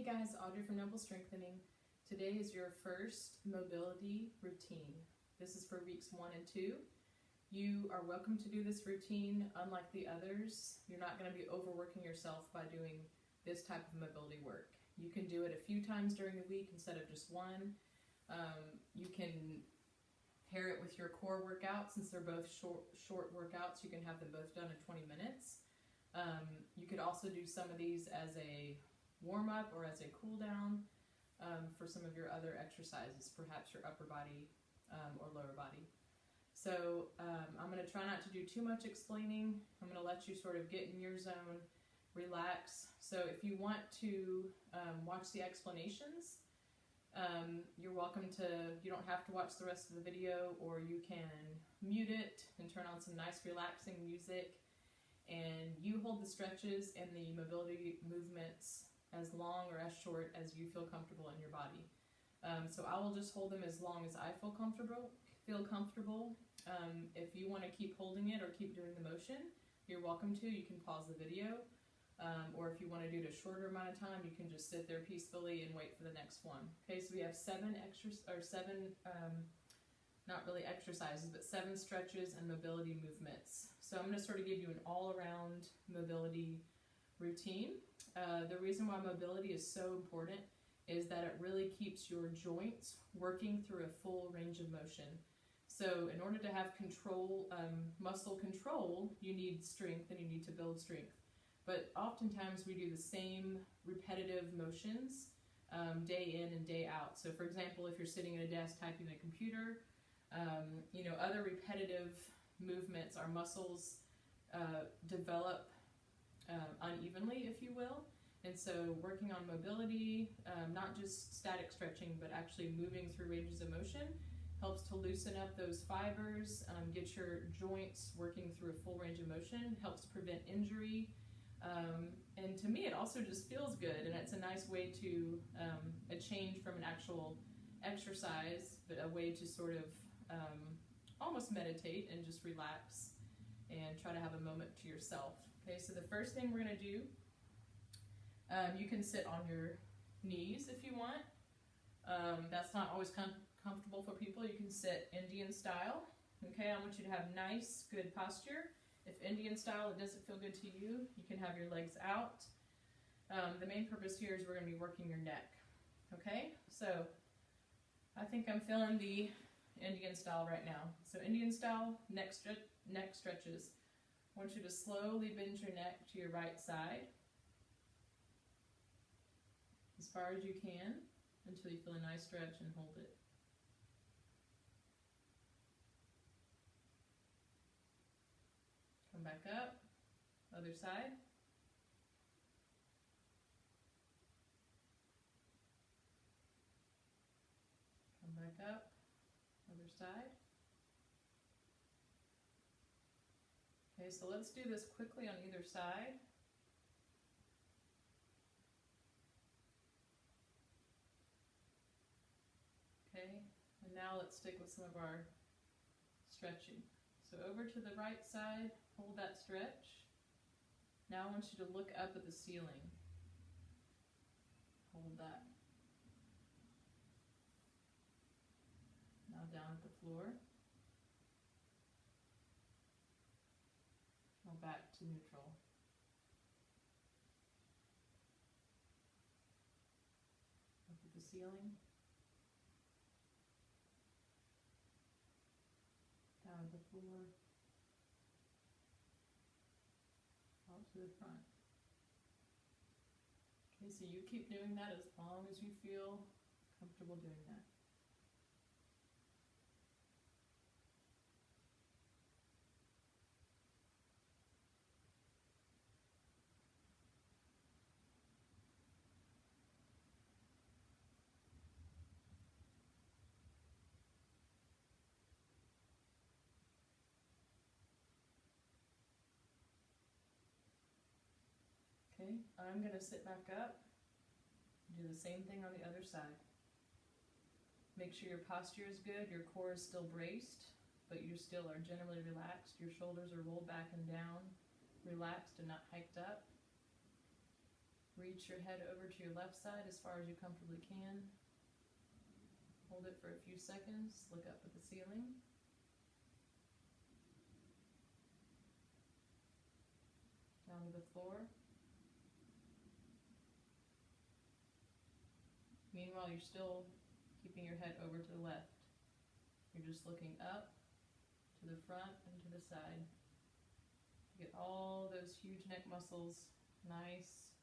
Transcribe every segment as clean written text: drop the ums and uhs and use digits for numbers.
Hey guys, Audrey from Noble Strengthening. Today is your first mobility routine. This is for weeks 1 and 2. You are welcome to do this routine. Unlike the others, you're not going to be overworking yourself by doing this type of mobility work. You can do it a few times during the week instead of just one. You can pair it with your core workout. Since they're both short workouts, you can have them both done in 20 minutes. You could also do some of these as a warm-up or as a cool-down for some of your other exercises, perhaps your upper body or lower body. So I'm going to try not to do too much explaining. I'm going to let you sort of get in your zone, relax. So if you want to watch the explanations, you're welcome to. You don't have to watch the rest of the video, or you can mute it and turn on some nice relaxing music, and you hold the stretches and the mobility movements as long or as short as you feel comfortable in your body. So I will just hold them as long as I feel comfortable. If you want to keep holding it or keep doing the motion, you're welcome to. You can pause the video, or if you want to do it a shorter amount of time, you can just sit there peacefully and wait for the next one. Okay, so we have seven not really exercises, but 7 stretches and mobility movements. So I'm going to sort of give you an all-around mobility routine. The reason why mobility is so important is that it really keeps your joints working through a full range of motion. So in order to have control, muscle control, you need strength and you need to build strength. But oftentimes we do the same repetitive motions day in and day out. So for example, if you're sitting at a desk typing on a computer, other repetitive movements, our muscles develop unevenly, if you will. And so working on mobility, not just static stretching, but actually moving through ranges of motion, helps to loosen up those fibers, get your joints working through a full range of motion, helps prevent injury. And to me, it also just feels good, and it's a nice way to, a change from an actual exercise, but a way to sort of almost meditate and just relax and try to have a moment to yourself. Okay, so the first thing we're going to do, you can sit on your knees if you want. That's not always comfortable for people. You can sit Indian style. Okay, I want you to have nice, good posture. If Indian style it doesn't feel good to you, you can have your legs out. The main purpose here is we're going to be working your neck. Okay, so I think I'm feeling the Indian style right now. So Indian style, neck stretches. I want you to slowly bend your neck to your right side as far as you can until you feel a nice stretch, and hold it. Come back up, other side. Come back up, other side. Okay, so let's do this quickly on either side. Okay, and now let's stick with some of our stretching. So over to the right side, hold that stretch. Now I want you to look up at the ceiling. Hold that. Now down at the floor. Now back to neutral. Up at the ceiling. Down at the floor. Out to the front. Okay, so you keep doing that as long as you feel comfortable doing that. Okay, I'm going to sit back up, do the same thing on the other side. Make sure your posture is good, your core is still braced, but you still are generally relaxed. Your shoulders are rolled back and down, relaxed and not hiked up. Reach your head over to your left side as far as you comfortably can. Hold it for a few seconds, look up at the ceiling. Down to the floor. Meanwhile, you're still keeping your head over to the left. You're just looking up, to the front, and to the side. Get all those huge neck muscles nice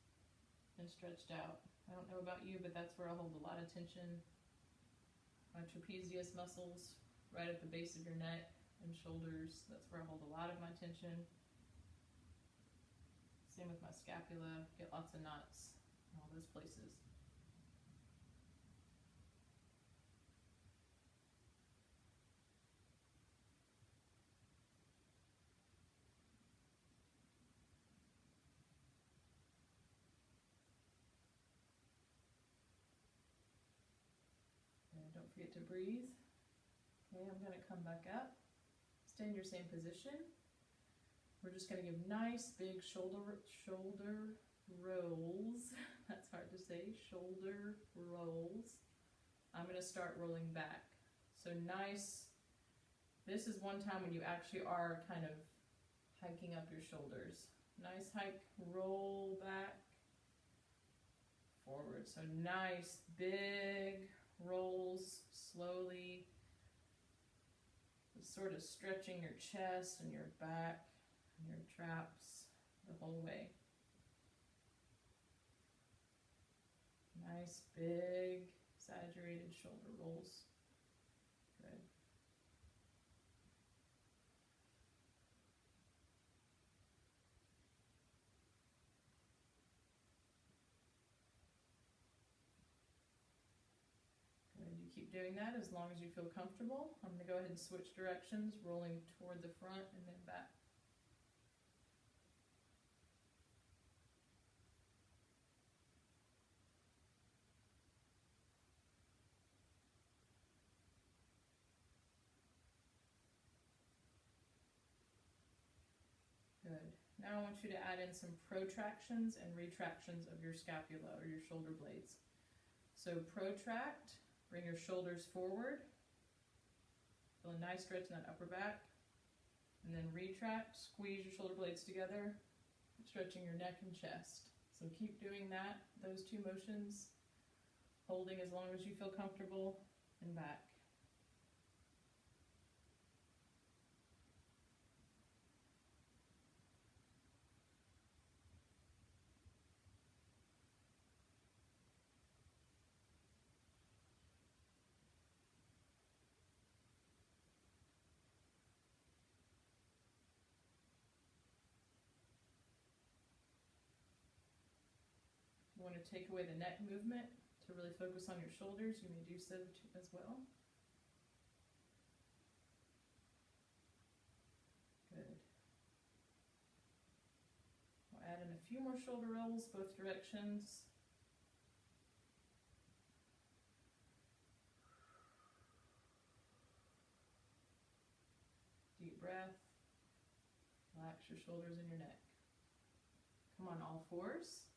and stretched out. I don't know about you, but that's where I hold a lot of tension. My trapezius muscles, right at the base of your neck and shoulders, that's where I hold a lot of my tension. Same with my scapula, get lots of knots in all those places. Don't forget to breathe. Okay, I'm going to come back up. Stay in your same position. We're just going to give nice big shoulder rolls. That's hard to say. Shoulder rolls. I'm going to start rolling back. So nice. This is one time when you actually are kind of hiking up your shoulders. Nice hike, roll back, forward. So nice big rolls slowly, sort of stretching your chest and your back and your traps the whole way. Nice big exaggerated shoulder rolls. Good. Keep doing that as long as you feel comfortable. I'm going to go ahead and switch directions, rolling toward the front and then back. Good. Now I want you to add in some protractions and retractions of your scapula or your shoulder blades. So protract. Bring your shoulders forward. Feel a nice stretch in that upper back. And then retract, squeeze your shoulder blades together, stretching your neck and chest. So keep doing that, those two motions, holding as long as you feel comfortable, and back. You want to take away the neck movement to really focus on your shoulders, you may do so as well. Good. We'll add in a few more shoulder rolls, both directions. Deep breath. Relax your shoulders and your neck. Come on all fours.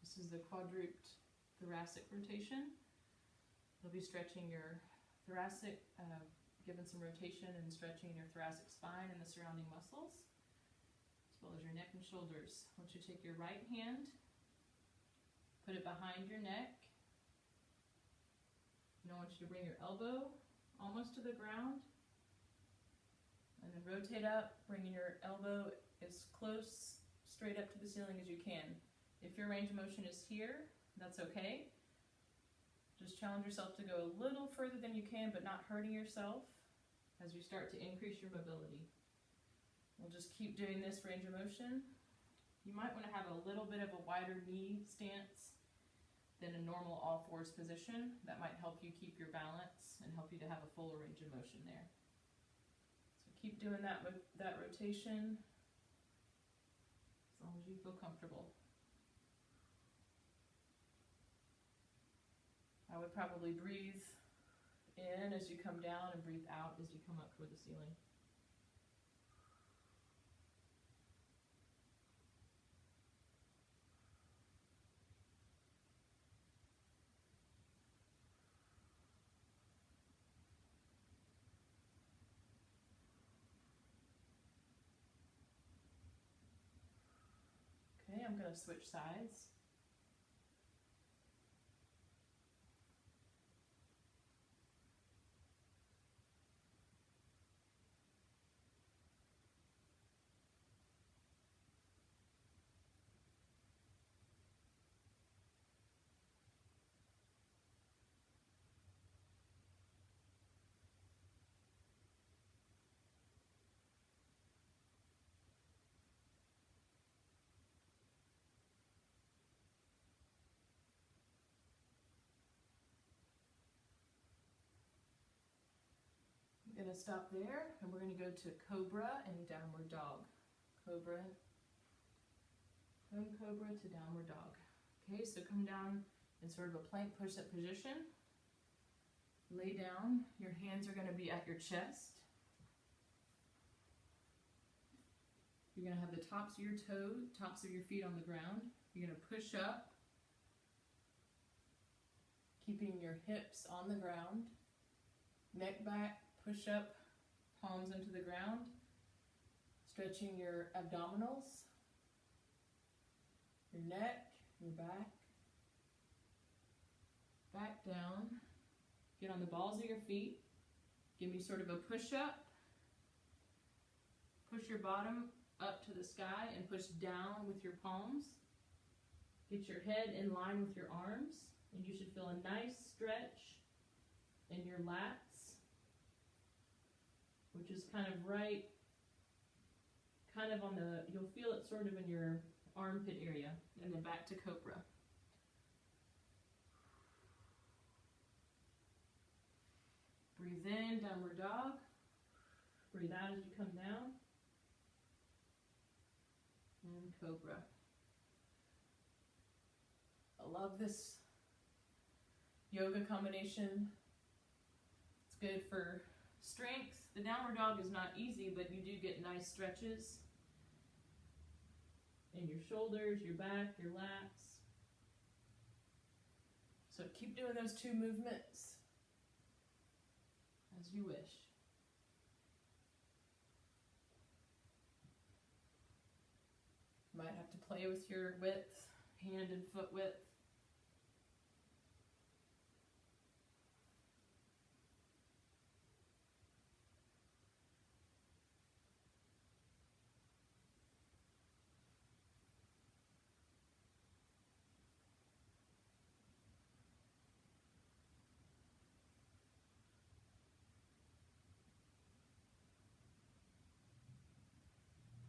This is the quadruped thoracic rotation. You'll be stretching your thoracic, giving some rotation and stretching in your thoracic spine and the surrounding muscles, as well as your neck and shoulders. I want you to take your right hand, put it behind your neck. And I want you to bring your elbow almost to the ground, and then rotate up, bringing your elbow as close, straight up to the ceiling as you can. If your range of motion is here, that's okay. Just challenge yourself to go a little further than you can, but not hurting yourself as you start to increase your mobility. We'll just keep doing this range of motion. You might want to have a little bit of a wider knee stance than a normal all fours position. That might help you keep your balance and help you to have a fuller range of motion there. So keep doing that rotation as long as you feel comfortable. I would probably breathe in as you come down and breathe out as you come up toward the ceiling. I'm going to switch sides. I'm going to stop there, and we're going to go to Cobra and Downward Dog. Cobra, from Cobra to Downward Dog. Okay, so come down in sort of a plank push-up position. Lay down. Your hands are going to be at your chest. You're going to have the tops of your toes, tops of your feet on the ground. You're going to push up, keeping your hips on the ground. Neck back, push up, palms into the ground. Stretching your abdominals, your neck, your back. Back down. Get on the balls of your feet. Give me sort of a push up. Push your bottom up to the sky and push down with your palms. Get your head in line with your arms, and you should feel a nice stretch in your lats, which is kind of right, kind of on the, you'll feel it sort of in your armpit area, and then back to Cobra. Breathe in, Downward Dog. Breathe out as you come down. And Cobra. I love this yoga combination. It's good for strength. The Downward Dog is not easy, but you do get nice stretches in your shoulders, your back, your lats. So keep doing those two movements as you wish. Might have to play with your width, hand and foot width.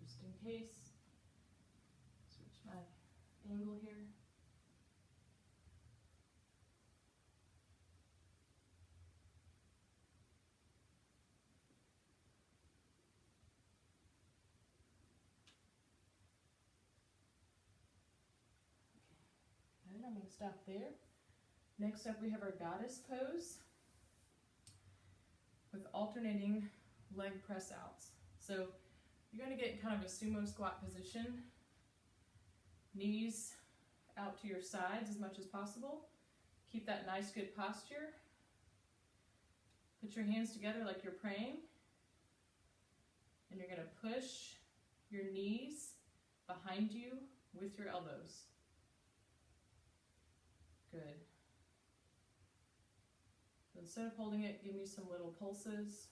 Just in case. Switch my angle here. Okay, I'm going to stop there. Next up we have our goddess pose with alternating leg press outs. So you're going to get kind of a sumo squat position. Knees out to your sides as much as possible. Keep that nice good posture. Put your hands together like you're praying. And you're going to push your knees behind you with your elbows. Good. So instead of holding it, give me some little pulses.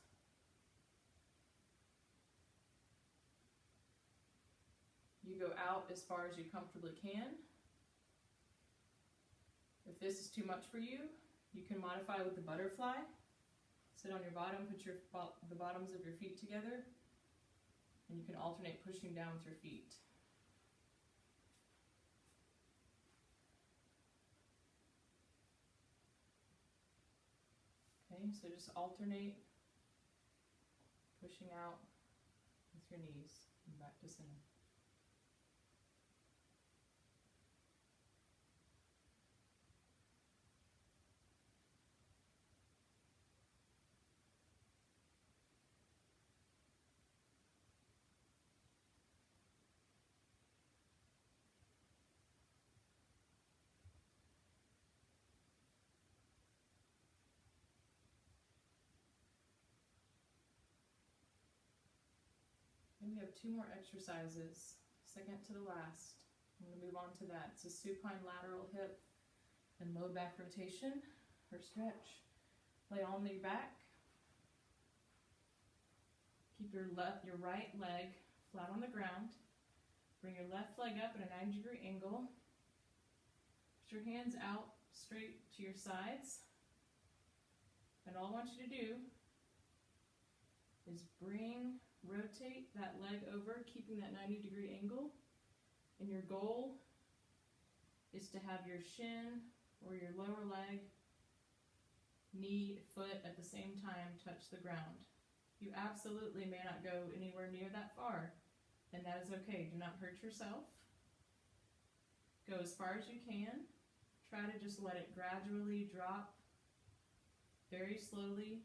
You go out as far as you comfortably can. If this is too much for you, you can modify with the butterfly. Sit on your bottom, put the bottoms of your feet together, and you can alternate pushing down with your feet. Okay, so just alternate pushing out with your knees and back to center. And we have two more exercises, second to the last. I'm going to move on to that. It's a supine lateral hip and low back rotation or stretch. Lay on your back. Keep your right leg flat on the ground. Bring your left leg up at a 90-degree angle. Put your hands out straight to your sides. And all I want you to do is rotate that leg over, keeping that 90-degree angle. And your goal is to have your shin or your lower leg, knee, foot at the same time touch the ground. You absolutely may not go anywhere near that far, and that is okay. Do not hurt yourself. Go as far as you can. Try to just let it gradually drop very slowly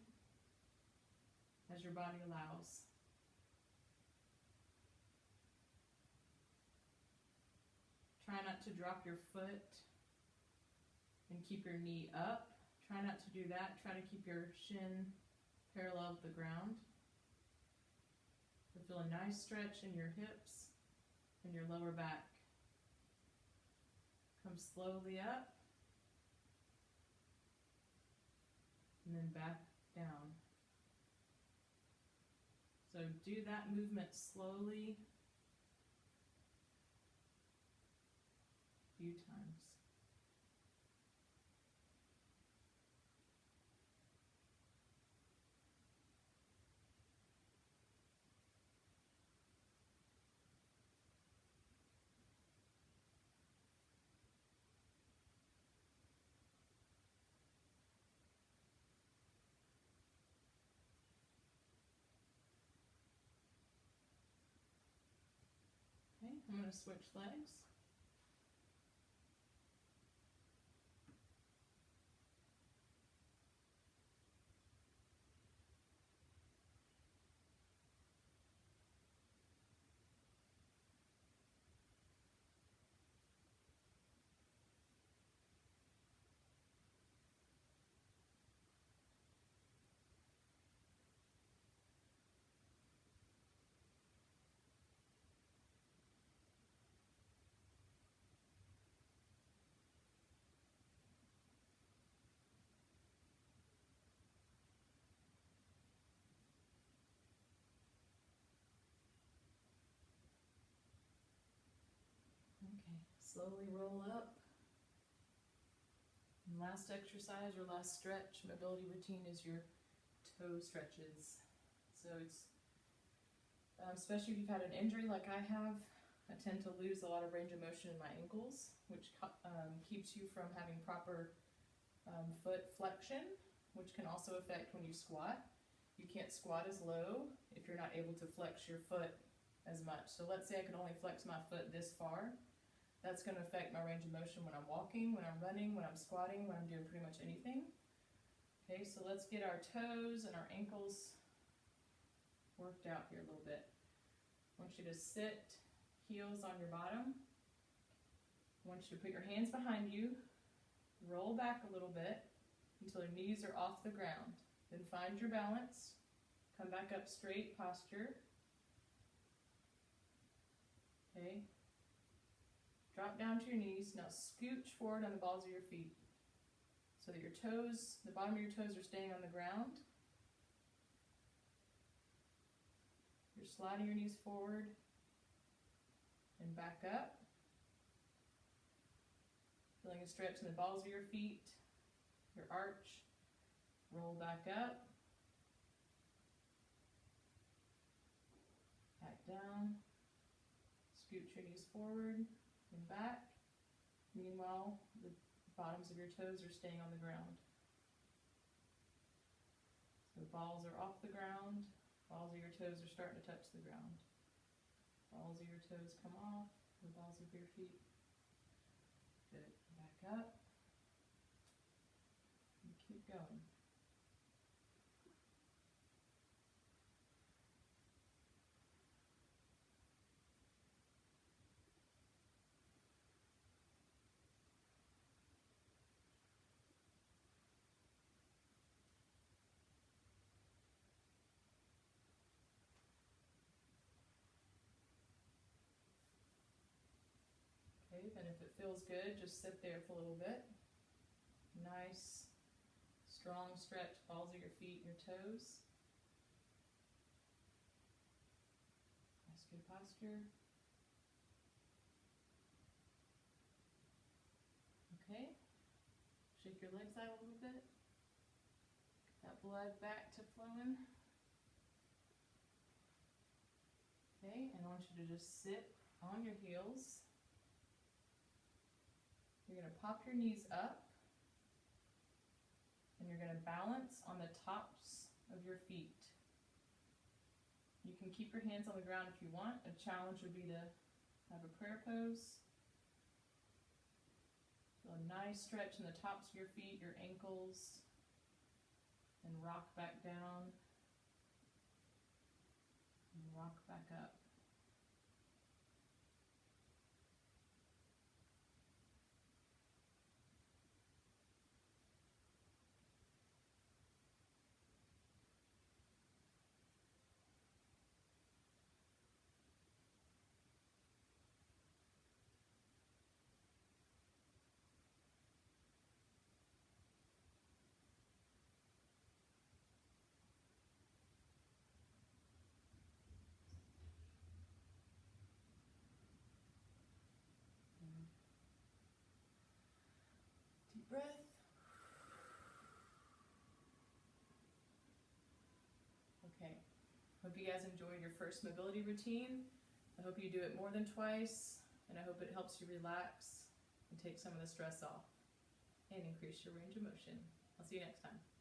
as your body allows. Try not to drop your foot and keep your knee up. Try not to do that. Try to keep your shin parallel with the ground. You'll feel a nice stretch in your hips and your lower back. Come slowly up and then back down. So do that movement slowly a few times. Okay, I'm going to switch legs. Okay, slowly roll up. And last exercise or last stretch, mobility routine, is your toe stretches. So it's, especially if you've had an injury like I have, I tend to lose a lot of range of motion in my ankles, which keeps you from having proper foot flexion, which can also affect when you squat. You can't squat as low if you're not able to flex your foot as much. So let's say I can only flex my foot this far. That's going to affect my range of motion when I'm walking, when I'm running, when I'm squatting, when I'm doing pretty much anything. Okay, so let's get our toes and our ankles worked out here a little bit. I want you to sit, heels on your bottom. I want you to put your hands behind you, roll back a little bit until your knees are off the ground. Then find your balance, come back up straight posture. Okay. Drop down to your knees. Now scooch forward on the balls of your feet so that your toes, the bottom of your toes, are staying on the ground. You're sliding your knees forward and back up. Feeling a stretch in the balls of your feet, your arch. Roll back up. Back down. Scooch your knees forward and back. Meanwhile, the bottoms of your toes are staying on the ground. So the balls are off the ground. Balls of your toes are starting to touch the ground. Balls of your toes come off. The balls of your feet. Good. Back up. And keep going. 5, and if it feels good, just sit there for a little bit. Nice, strong stretch, balls of your feet and your toes. Nice, good posture. Okay, shake your legs out a little bit. Get that blood back to flowing. Okay, and I want you to just sit on your heels. You're going to pop your knees up, and you're going to balance on the tops of your feet. You can keep your hands on the ground if you want. A challenge would be to have a prayer pose. Feel a nice stretch in the tops of your feet, your ankles, and rock back down, and rock back up. Deep breath. Okay, hope you guys enjoyed your first mobility routine. I hope you do it more than twice, and I hope it helps you relax and take some of the stress off and increase your range of motion. I'll see you next time.